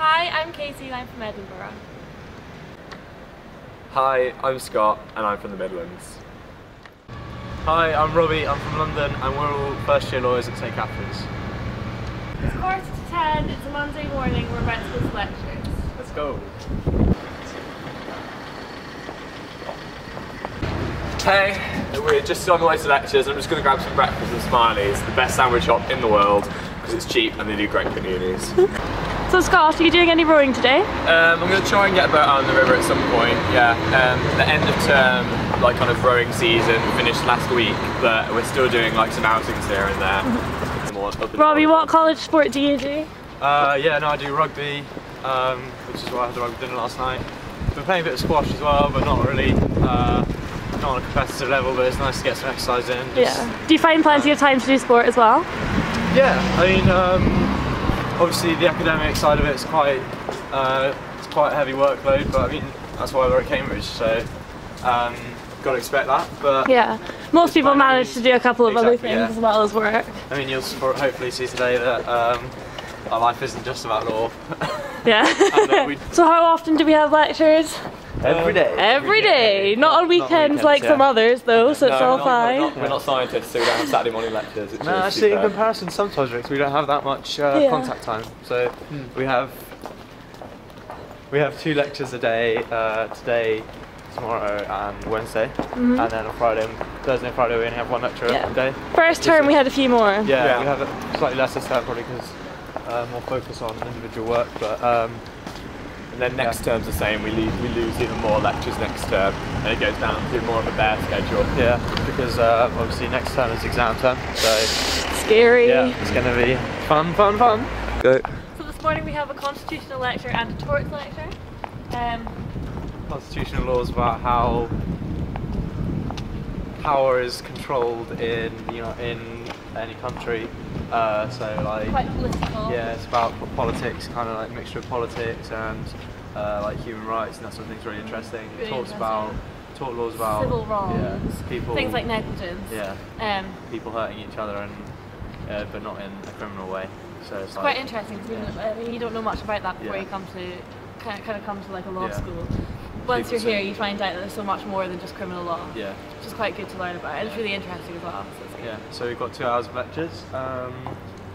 Hi, I'm Katie and I'm from Edinburgh. Hi, I'm Scott and I'm from the Midlands. Hi, I'm Robbie, I'm from London and we're all first year lawyers at St Catherine's. It's 9:45, it's a Monday morning, we're about to go to lectures. Let's go. Hey, we're just on the way to lectures. I'm just going to grab some breakfast and Smileys, the best sandwich shop in the world, because it's cheap and they do great paninis. So Scott, are you doing any rowing today? I'm going to try and get a boat out on the river at some point, yeah. The end of term, like kind of rowing season, finished last week, but we're still doing like some outings here and there. Robbie, what college sport do you do? Yeah, no, I do rugby, which is why I had the rugby dinner last night. We're playing a bit of squash as well, but not really. Not on a competitive level, but it's nice to get some exercise in. Yeah. Do you find plenty of time to do sport as well? Yeah, I mean, obviously the academic side of it is quite a heavy workload, but I mean that's why we're at Cambridge, so got to expect that. But yeah, most people manage to do a couple of other things as well as work. I mean, you'll hopefully see today that our life isn't just about law. Yeah. So how often do we have lectures? Every day. Every day. Not on weekends like some others though, so it's all fine. We're not scientists, so we don't have Saturday morning lectures. No, actually in comparison to some subjects we don't have that much contact time. So we have 2 lectures a day, today, tomorrow and Wednesday. And then on Thursday and Friday we only have 1 lecture a day. First term we had a few more. Yeah, we have it slightly less this term probably because more focus on individual work, but and then next term's the same, we lose even more lectures next term and it goes down to more of a bare schedule. Yeah, because obviously next term is exam term, so scary. Yeah, it's going to be fun. Go. So this morning we have a constitutional lecture and a torts lecture. Constitutional law is about how power is controlled in any country. So like quite political. Yeah, it's about politics, kind of like mixture of politics and like human rights and that sort of thing's really interesting. It talks about laws about civil wrongs, people, things like negligence. Yeah. People hurting each other and but not in a criminal way. So it's like, quite interesting. I mean, you don't know much about that before you come to kind of come to like a law school. Once you're here, you find out that there's so much more than just criminal law. Yeah. Which is quite good to learn about. And it's really interesting as well. So it's good. Yeah. So we've got 2 hours of lectures.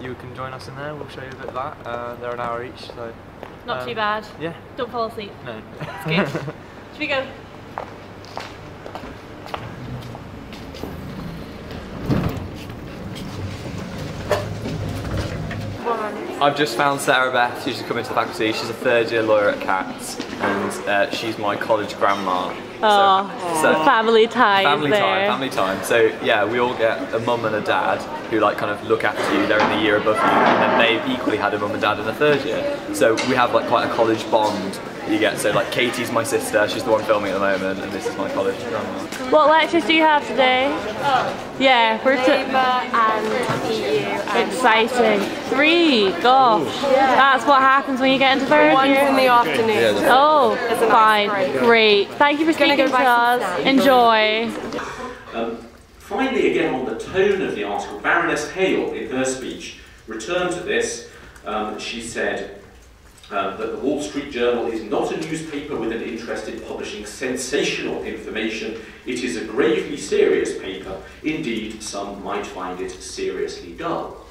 You can join us in there. We'll show you a bit of that. They're an hour each, so. Not too bad. Yeah. Don't fall asleep. No. It's good. Should we go? I've just found Sarah Beth, she's come into the faculty, she's a 3rd year lawyer at CATS and she's my college grandma. So family time. Family time. So yeah, we all get a mum and a dad who like kind of look after you, they're in the year above you, and then they've equally had a mum and dad in the 3rd year. So we have like quite a college bond that you get. So like Katie's my sister, she's the one filming at the moment, and this is my college grandma. What lectures do you have today? Yeah, we're Labour and EU. Exciting. 3, gosh. That's what happens when you get into 3rd year. In the afternoon. Oh, fine. Great. Thank you for speaking to us. Enjoy. Finally, again on the tone of the article, Baroness Hale, in her speech, returned to this. She said that the Wall Street Journal is not a newspaper with an interest in publishing sensational information. It is a gravely serious paper. Indeed, some might find it seriously dull.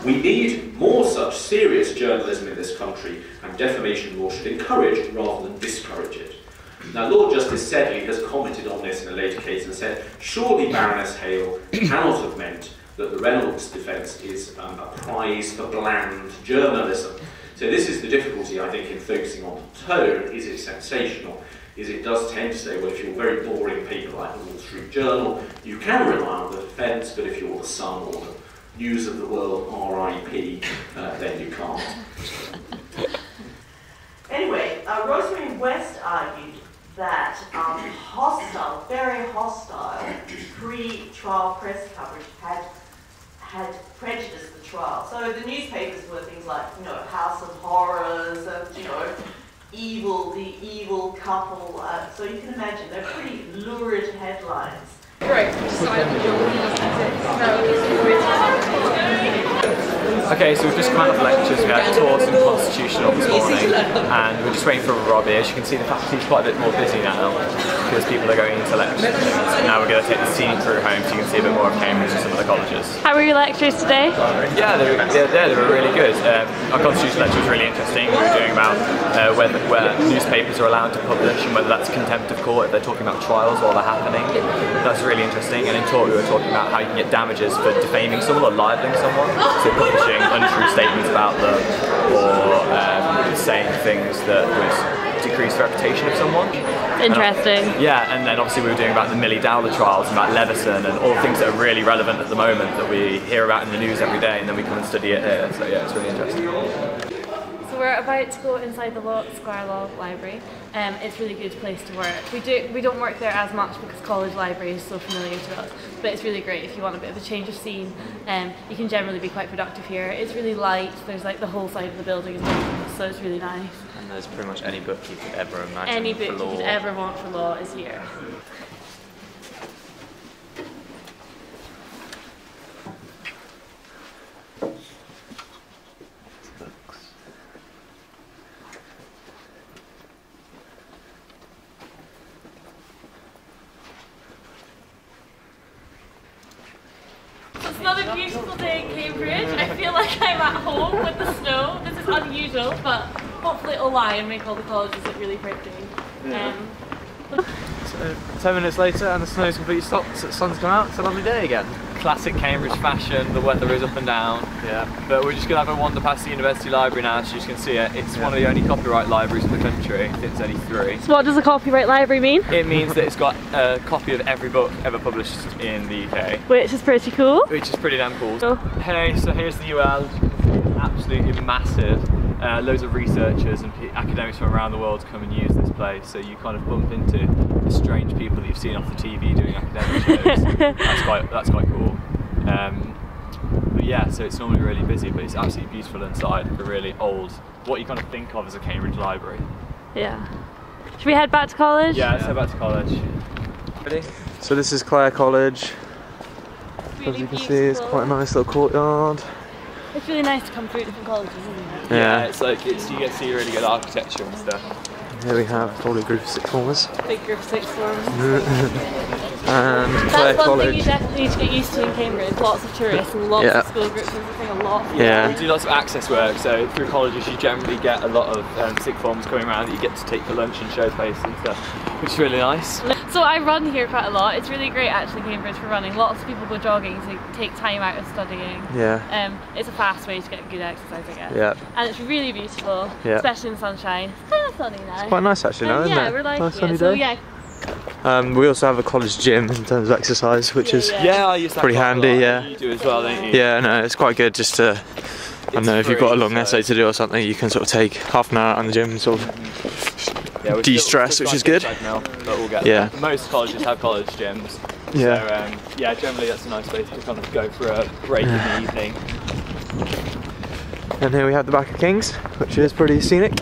We need more such serious journalism in this country, and defamation law should encourage rather than discourage it. Now, Lord Justice Sedley has commented on this in a later case and said, surely Baroness Hale cannot have meant that the Reynolds defence is a prize for bland journalism. So this is the difficulty, I think, in focusing on the tone. Is it sensational? It does tend to say, well, if you're a very boring paper like the Wall Street Journal, you can rely on the defence, but if you're the Sun or the News of the World, RIP, then you can't. Anyway, Rosemary West argued that hostile, very hostile, pre-trial press coverage had prejudiced the trial. So the newspapers were things like, House of Horrors, the evil couple. So you can imagine they're pretty lurid headlines. Great. Okay, so we've just come out of lectures, we had talks and constitutional this morning, and we're just waiting for Robbie. As you can see, the faculty's quite a bit more busy now because people are going into lectures. And now we're going to take the scenic crew home so you can see a bit more of Cambridge and some of the colleges. How were your lectures today? Yeah, they were really good. Our constitutional lecture was really interesting. We were doing about where newspapers are allowed to publish and whether that's contempt of court if they're talking about trials while they're happening. That's really interesting. And in talk we were talking about how you can get damages for defaming someone or libeling someone. So publishing untrue statements about them or saying things that would decrease the reputation of someone. Interesting. And then obviously we were doing about the Millie Dowler trials and about Leveson and all the things that are really relevant at the moment that we hear about in the news every day, and then we come and study it here. So yeah, it's really interesting. So we're about to go inside the Square Law Library. It's a really good place to work. We don't work there as much because college library is so familiar to us, but it's really great if you want a bit of a change of scene. You can generally be quite productive here. It's really light. There's like the whole side of the building is open, so it's really nice. And there's pretty much any book you could ever imagine. Any book you could ever want for law is here. It's another beautiful day in Cambridge. I feel like I'm at home with the snow. This is unusual, but hopefully it'll lie and make all the colleges look really pretty. Yeah. So 10 minutes later and the snow's completely stopped, so the sun's come out. It's a lovely day again. Classic Cambridge fashion, the weather is up and down. Yeah. But we're just going to have a wander past the University Library now, so you can see it. It's one of the only copyright libraries in the country. I think it's only 3. So what does a copyright library mean? It means that it's got a copy of every book ever published in the UK. Which is pretty cool. Which is pretty damn cool. Oh. Hey, so here's the UL. Absolutely massive. Loads of researchers and academics from around the world come and use this place, so you kind of bump into the strange people that you've seen off the TV doing academic shows. That's quite cool. But yeah, so it's normally really busy, but it's absolutely beautiful inside. A really old, what you kind of think of as a Cambridge library. Yeah. Should we head back to college? Yeah, let's head back to college. Ready? So this is Clare College. Really as you can beautiful. see, it's quite a nice little courtyard. It's really nice to come through different colleges, isn't it? Yeah, it's like you get to see really good architecture and stuff. Here we have probably a group of 6th formers. Big group of 6th formers. And Clare That's one College. thing you definitely need to get used to in Cambridge. Lots of tourists and lots of school groups. There's a thing a lot. Yeah. We do lots of access work, so through colleges you generally get a lot of 6th formers coming around that you get to take for lunch and show place and stuff, which is really nice. So I run here quite a lot. It's really great actually, Cambridge, for running. Lots of people go jogging to take time out of studying. Yeah. It's a fast way to get good exercise, I guess. Yeah. And it's really beautiful, especially in the sunshine. It's kind of sunny now. It's quite nice actually now, isn't it? Yeah, we're liking nice sunny it. So day. yeah. We also have a college gym in terms of exercise, which is I use that pretty handy. Yeah. You do as well, don't you? Yeah, no, it's quite good just to. I don't know, if you've got a long essay to do or something, you can sort of take half an hour out in the gym and sort of de-stress, which is good. But we'll get there. Most colleges have college gyms. Yeah. So yeah, generally that's a nice place to kind of go for a break in the evening. And here we have the back of King's, which is pretty scenic,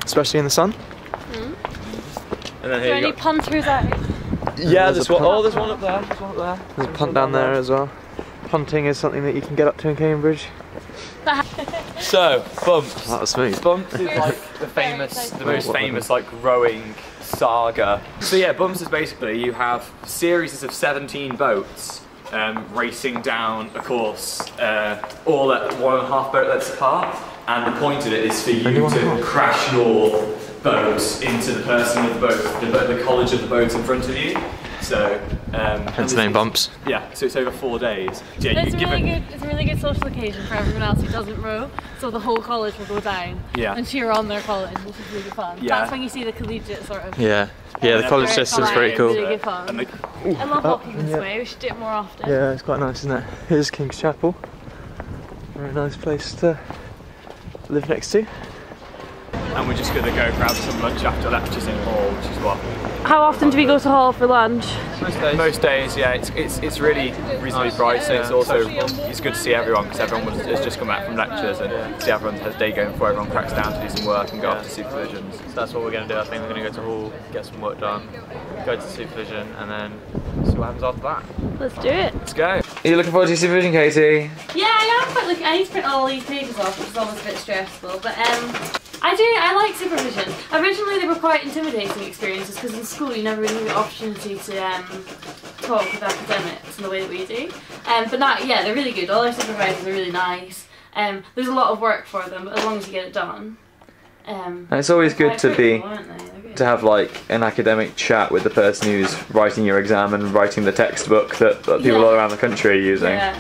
especially in the sun. And then Is there any punters out? Yeah, there's one. Oh, there's one up there. There's one up there. There's a punt down there as well. Punting is something that you can get up to in Cambridge. So, bumps. That was smooth. Bumps is like the most famous like rowing saga. So yeah, bumps is basically you have series of 17 boats racing down a course, all at 1.5 boat lengths apart, and the point of it is for you to crash your boat into the person with the boat, the college of the boat in front of you. So, hence the name Bumps. Yeah, so it's over 4 days. Yeah, It's a really good social occasion for everyone else who doesn't row. So the whole college will go down and cheer on their college, which is really fun. Yeah. That's when you see the collegiate sort of. Yeah, the college system's pretty cool. Really good fun. I love walking this way. We should do it more often. Yeah, it's quite nice, isn't it? Here's King's Chapel. Very nice place to live next to. and we're just going to go grab some lunch after lectures in hall, which is what. How often do we go to hall for lunch? Most days, yeah. It's really reasonably priced, and it's also it's good to see everyone because everyone has just come back from lectures and see everyone's day going before everyone cracks down to do some work and go off to supervisions. So that's what we're going to do. I think we're going to go to hall, get some work done, go to supervision, and then see what happens after that. Let's do it. Let's go. Are you looking forward to supervision, Katie? Yeah, I am quite looking. I need to print all these pages off, which is always a bit stressful. But I like supervision. Originally they were quite intimidating experiences because in school you never really get the opportunity to talk with academics in the way that we do. But now, yeah, they're really good. All our supervisors are really nice. There's a lot of work for them, but as long as you get it done. And it's always good to to have like an academic chat with the person who's writing your exam and writing the textbook that people all around the country are using. Yeah,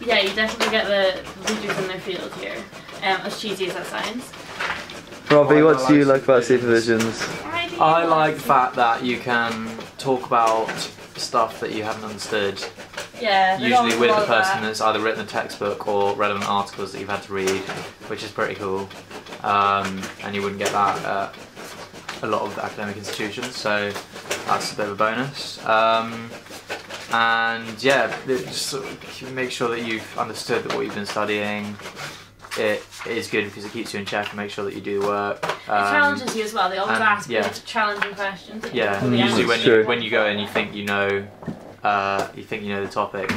yeah, you definitely get the leaders in their field here. As cheesy as that sounds. Robbie, what do you like about supervisions? I like the fact that you can talk about stuff that you haven't understood. Yeah, usually with the person that's either written the textbook or relevant articles that you've had to read, which is pretty cool. And you wouldn't get that at a lot of academic institutions, so that's a bit of a bonus. And yeah, just sort of make sure that you've understood that what you've been studying. It is good because it keeps you in check and makes sure that you do the work. It challenges you as well. They always ask really challenging questions. Yeah, usually when you go in, you think you know the topic,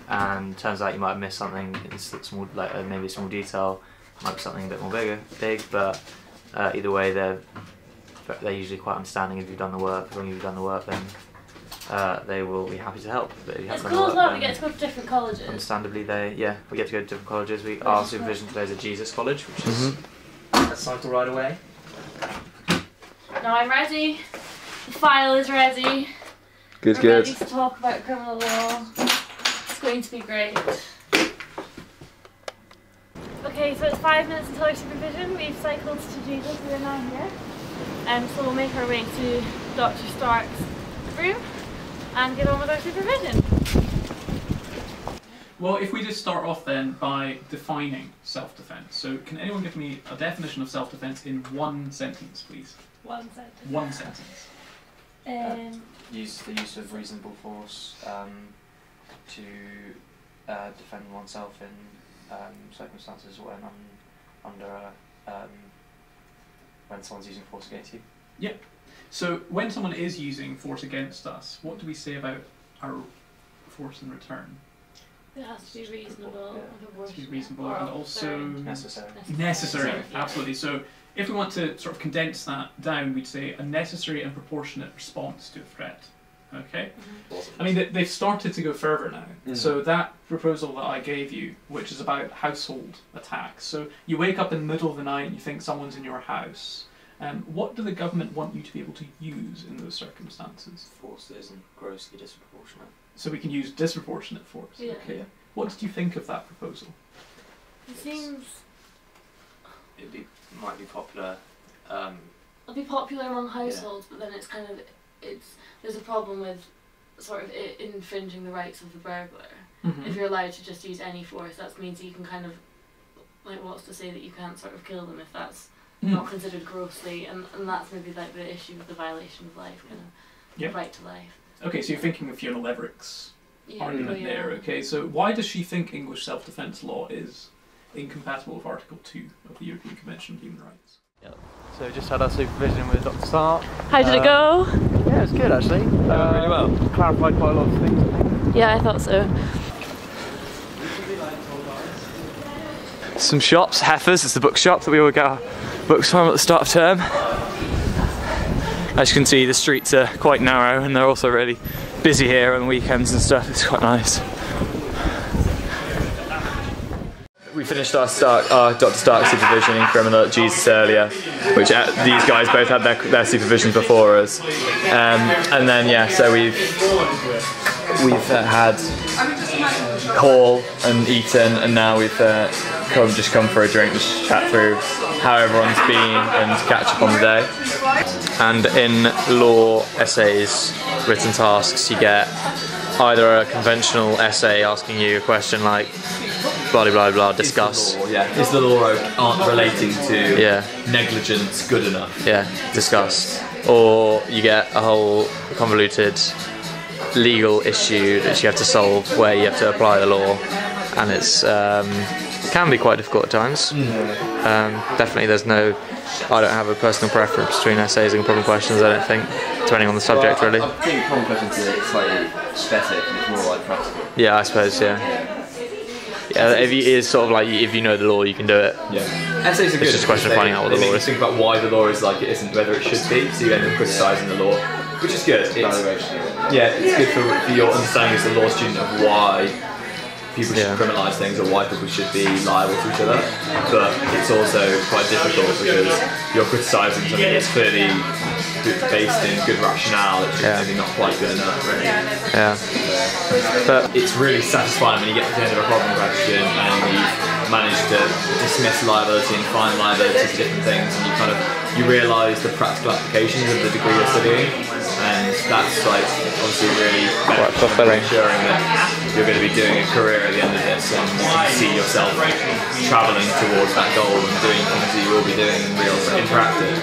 and turns out you might have missed something in small, like maybe a small detail. Might be something a bit more big, but either way, they're usually quite understanding if you've done the work. As long as you've done the work, then they will be happy to help. It's cool as well, we get to go to different colleges. Understandably, we get to go to different colleges. Our supervision today is at Jesus College, which is a cycle right away. Now I'm ready. The file is ready. We're ready to talk about criminal law. It's going to be great. Okay, so it's 5 minutes until our supervision. We've cycled to Jesus. We are now here. So we'll make our way to Dr. Stark's room and get on with our supervision. Well, if we just start off then by defining self-defense. So can anyone give me a definition of self-defense in one sentence, please? One sentence. One sentence. The use of reasonable force to defend oneself in circumstances when someone's using force against you. Yeah. So when someone is using force against us, what do we say about our force in return? It has to be reasonable. It has to be reasonable and also necessary. Necessary, absolutely. So if we want to sort of condense that down, we'd say a necessary and proportionate response to a threat. Okay? I mean, they've started to go further now. So that proposal that I gave you, which is about household attacks. So you wake up in the middle of the night and you think someone's in your house. What do the government want you to be able to use in those circumstances? Force that isn't grossly disproportionate. So we can use disproportionate force. Yeah. Okay. Yeah. What did you think of that proposal? It seems... It might be popular. It'll be popular among households, but then it's kind of... There's a problem with sort of infringing the rights of the burglar. If you're allowed to just use any force, that means that you can kind of... Like, what's to say that you can't sort of kill them if that's not considered grossly, and that's maybe like the issue with the violation of life, kind of the right to life. Okay, so you're thinking of Fiona Leverick's argument there. Okay, so why does she think English self-defence law is incompatible with Article 2 of the European Convention on Human Rights? Yep. So we just had our supervision with Dr. Stark. How did it go? Yeah, it was good actually. Really well. Clarified quite a lot of things, I think. Yeah, I thought so. Some shops, Heifers, it's the bookshop that we all get our books from at the start of term. As you can see, the streets are quite narrow and they're also really busy here on the weekends and stuff. It's quite nice. We finished our Dr. Stark supervision in criminal at Jesus earlier, which these guys both had their supervisions before us. And then yeah, so we've had Hall and Eton, and now we've just come for a drink, just chat through how everyone's been and catch up on the day. And in law essays, written tasks, you get either a conventional essay asking you a question like, blah blah blah, discuss. Is the law aren't relating to negligence good enough? Yeah, discuss. Or you get a whole convoluted legal issue that you have to solve where you have to apply the law, and it's can be quite difficult at times. Definitely I don't have a personal preference between essays and problem questions, I don't think, depending on the subject really. I think problem questions are slightly aesthetic and it's more like practical. Yeah, I suppose, yeah. Yeah, it is sort of like if you know the law, you can do it. Yeah. Essays are good. It's just a question of finding out what the law is. Think about why the law is like it isn't, whether it should be, so you end up criticising the law, which is good. It's good for your understanding as a law student of why people should criminalise things or why people should be liable to each other, but it's also quite difficult because you're criticising something that's clearly based in good rationale, it's just maybe not quite good enough, really. Yeah. But it's really satisfying when you get to the end of a problem question and you've managed to dismiss liability and find liability to different things, and you realise the practical applications of the degree you're studying, and that's like obviously really fulfilling, ensuring that you're going to be doing a career at the end of this, and you can see yourself travelling towards that goal and doing things that you will be doing in practice.